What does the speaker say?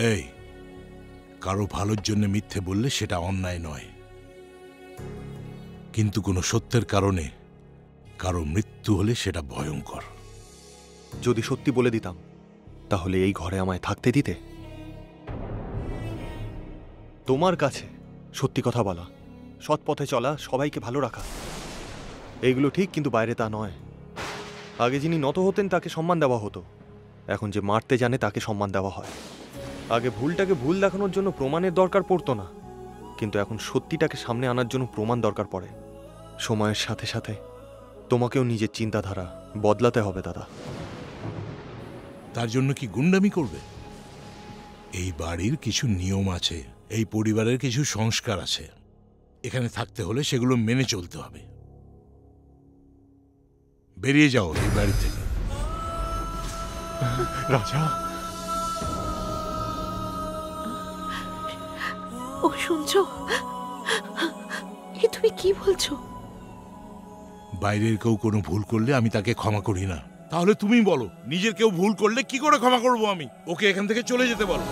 এই, কারো ভালোর জন্য মিথ্যে বললে সেটা অন্যায় নয়, কিন্তু কোনো সত্যের কারণে কারো মৃত্যু হলে সেটা ভয়ঙ্কর। যদি সত্যি বলে দিতাম তাহলে এই ঘরে আমায় থাকতে দিতে? তোমার কাছে সত্যি কথা বলা, সৎ পথে চলা, সবাইকে ভালো রাখা, এইগুলো ঠিক, কিন্তু বাইরে তা নয়। আগে যিনি নত হতেন তাকে সম্মান দেওয়া হতো, এখন যে মারতে জানে তাকে সম্মান দেওয়া হয়। আগে ভুলটাকে ভুল দেখানোর জন্য প্রমাণের দরকার পড়তো না, কিন্তু এখন সত্যিটাকে সামনে আনার জন্য প্রমাণ দরকার পড়ে। সময়ের সাথে সাথে তোমাকেও নিজের চিন্তাধারা বদলাতে হবে দাদা। তার জন্য কি গুন্ডামি করবে? এই বাড়ির কিছু নিয়ম আছে, এই পরিবারের কিছু সংস্কার আছে, এখানে থাকতে হলে সেগুলো মেনে চলতে হবে। বেরিয়ে যাও এই বাড়ি থেকে। রাজা, ও শুনছো? এ তুমি কি বলছো? বাইরের কেউ কোনো ভুল করলে আমি তাকে ক্ষমা করি না। তাহলে তুমি বলো, নিজের কেউ ভুল করলে কি করে ক্ষমা করব আমি? ওকে এখান থেকে চলে যেতে বলো।